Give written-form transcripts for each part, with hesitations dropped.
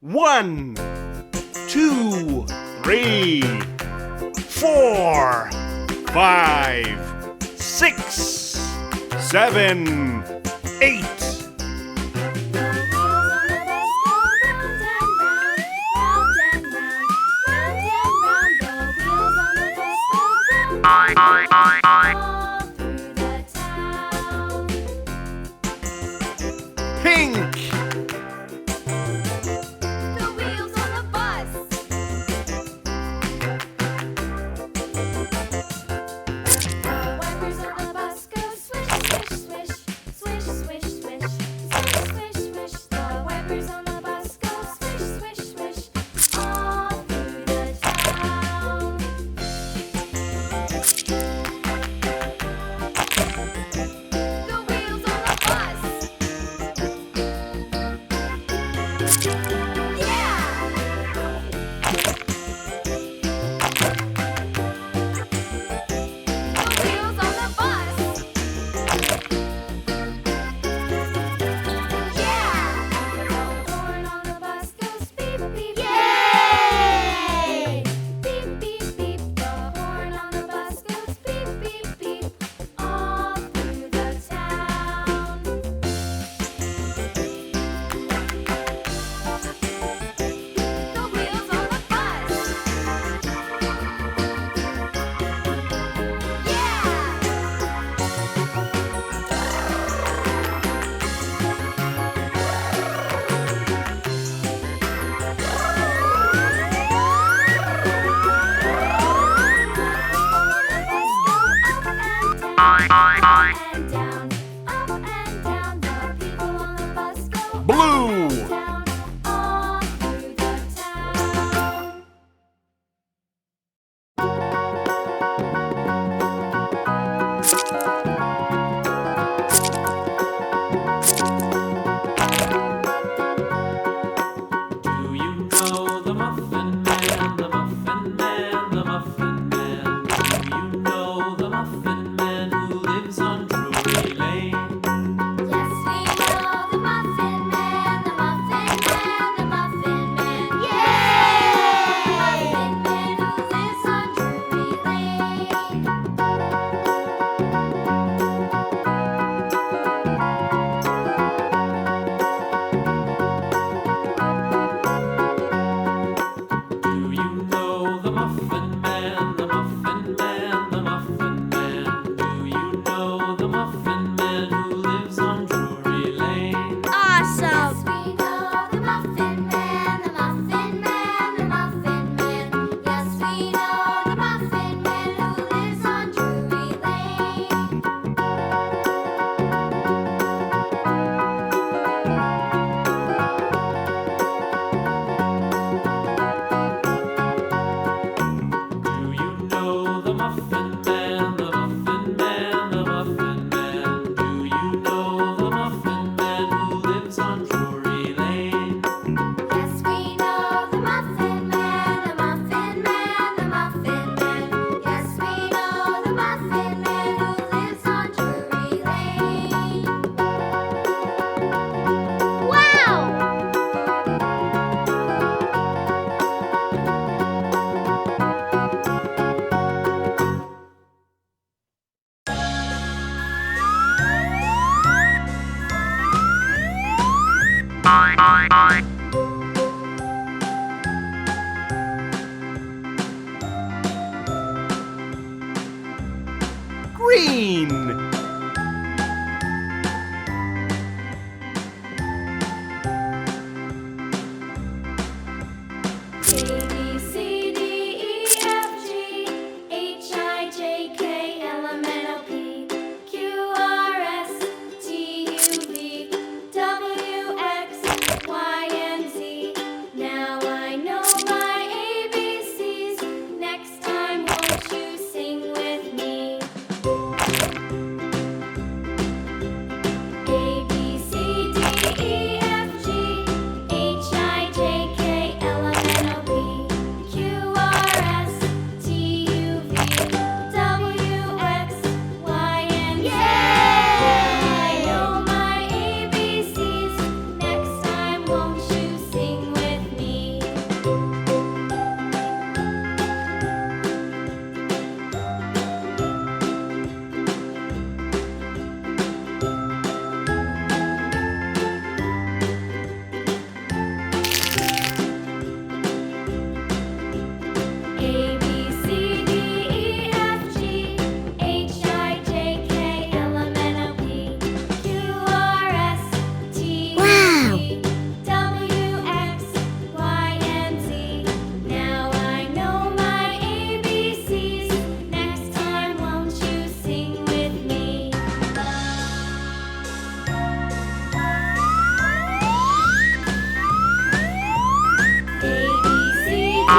1, 2, 3, 4, 5, 6, 7, 8. Pink. The wheels on the bus. The wipers on the bus go swish, swish, swish, swish, swish, swish.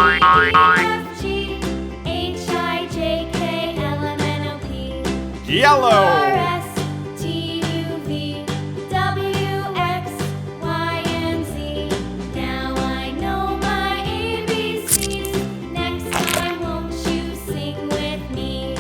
F, G, H, I, J, K, L, M, N, O, P. Yellow. R, S, T, U, V, W, X, Y, and Z. Now I know my ABCs. Next time, won't you sing with me?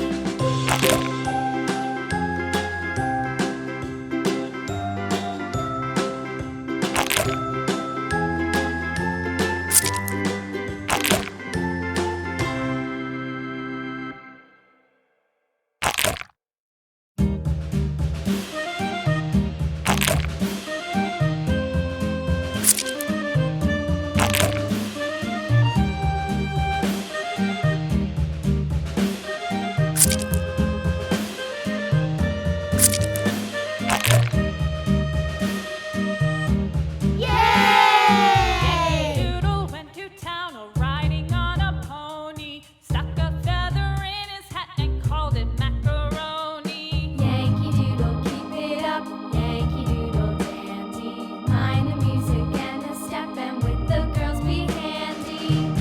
Doodle went to town riding on a pony, stuck a feather in his hat and called it macaroni. Yankee Doodle, keep it up. Yankee Doodle dandy. Mind the music and the step, and with the girls be handy.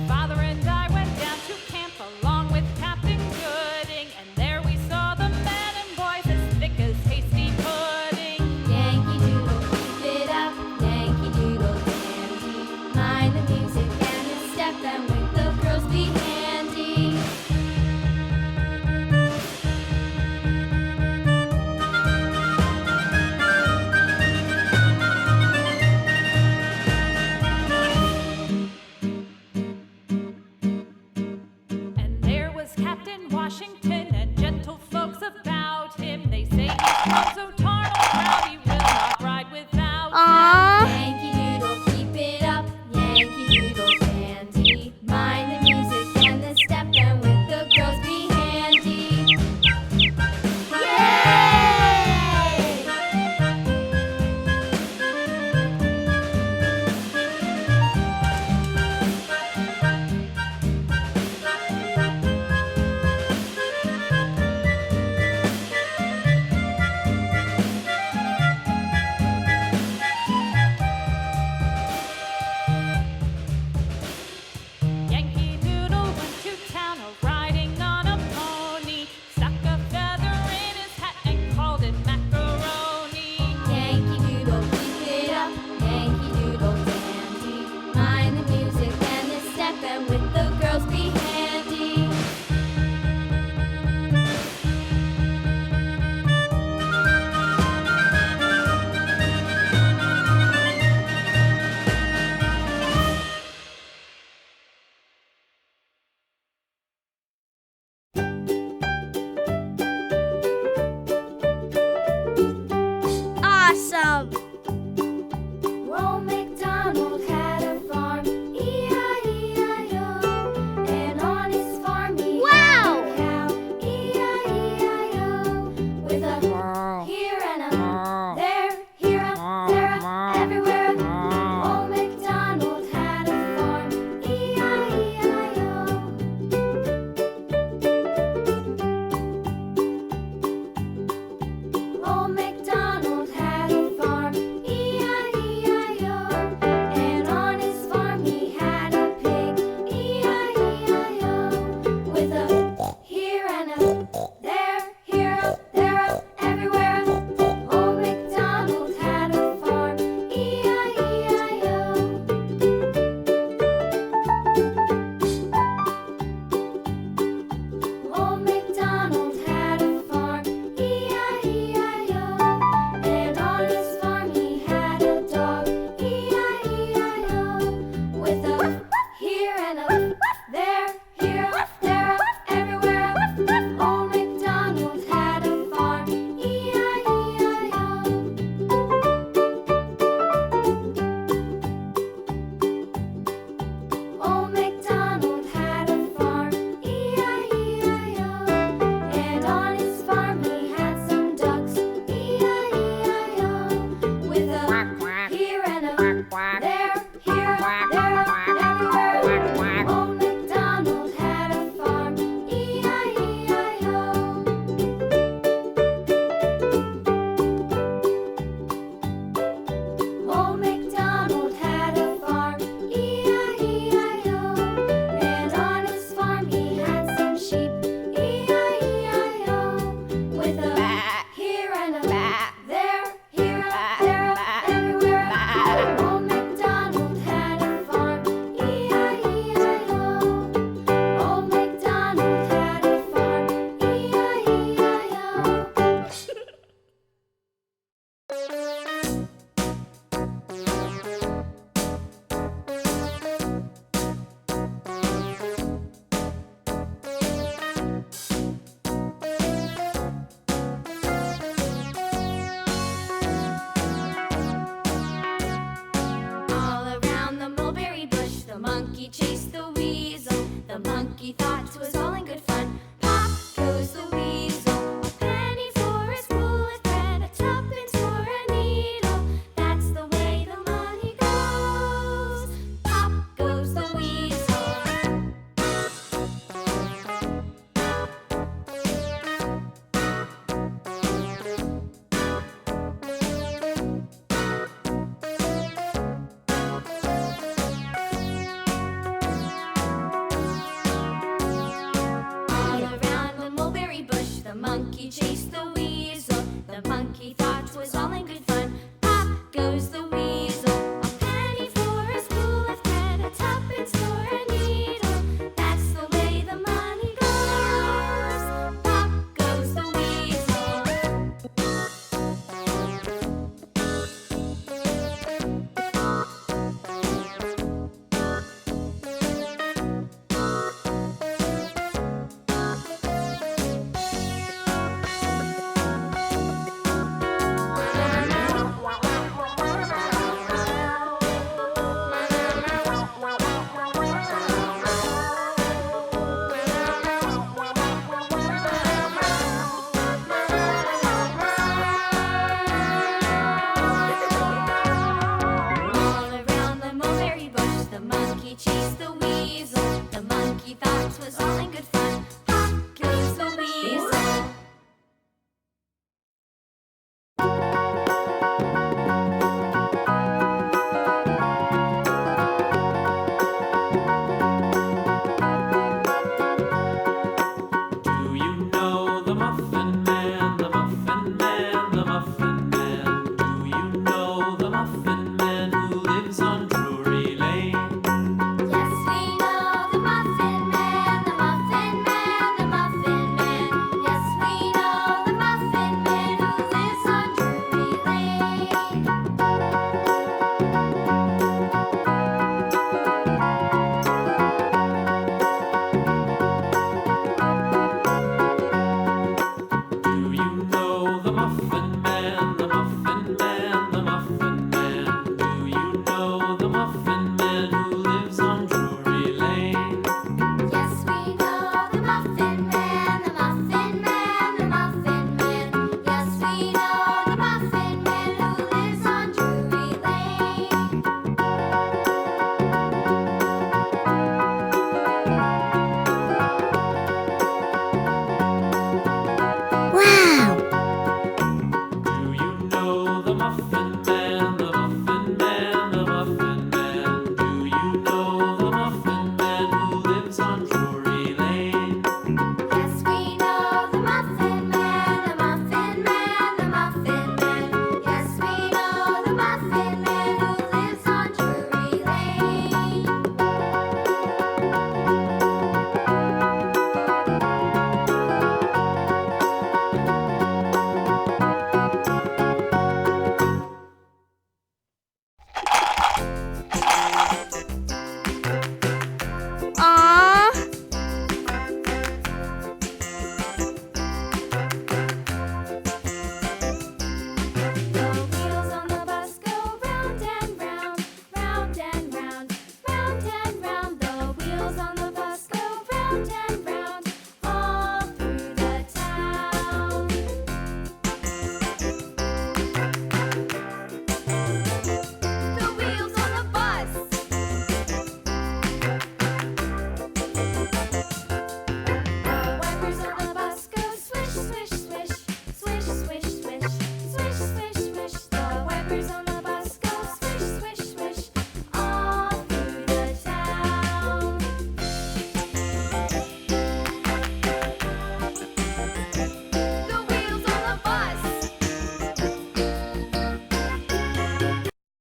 Father and I went down to camp along with Captain Gooding, and there we saw the men and boys as thick as hasty pudding. Yankee Doodle, keep it up. Yankee Doodle dandy. Mind the music and the step, and with the girls be handy. And there was Captain Washington and gentle folks about him. They say he's grown so tarnal proud he will not ride without him. Yankee Doodle, keep it up. Yankee Doodle dandy. Mind the music and the step, and with the girls be handy. Yay! Yankee Doodle went to town riding on a pony, stuck a feather in his hat and called it macaroni. Yankee Doodle, keep it up. Yankee Doodle dandy. Mind the music and the step, and with the girls be handy. Awesome! Old MacDonald had a farm, E-I-E-I-O. And on his farm he Wow! had a cow, E-I-E-I-O. With a here and a there, here a, there a, everywhere a. Old MacDonald had a farm, E-I-E-I-O. Old MacDonald had a farm, The monkey thought 'twas all in good fun. Pop goes the weasel. A penny for a spool of thread, a tuppence for a needle. That's the way the money goes. Pop goes the weasel. All around the mulberry bush, the monkey chased the weasel. The monkey thought 'twas all in good fun. Pop goes the weasel. A penny for a spool of thread, a tuppence for a needle. That's the way the money goes. Pop goes the weasel. All around the mulberry bush, the monkey chased the weasel. The monkey thought 'twas all in good fun. Pop goes the weasel.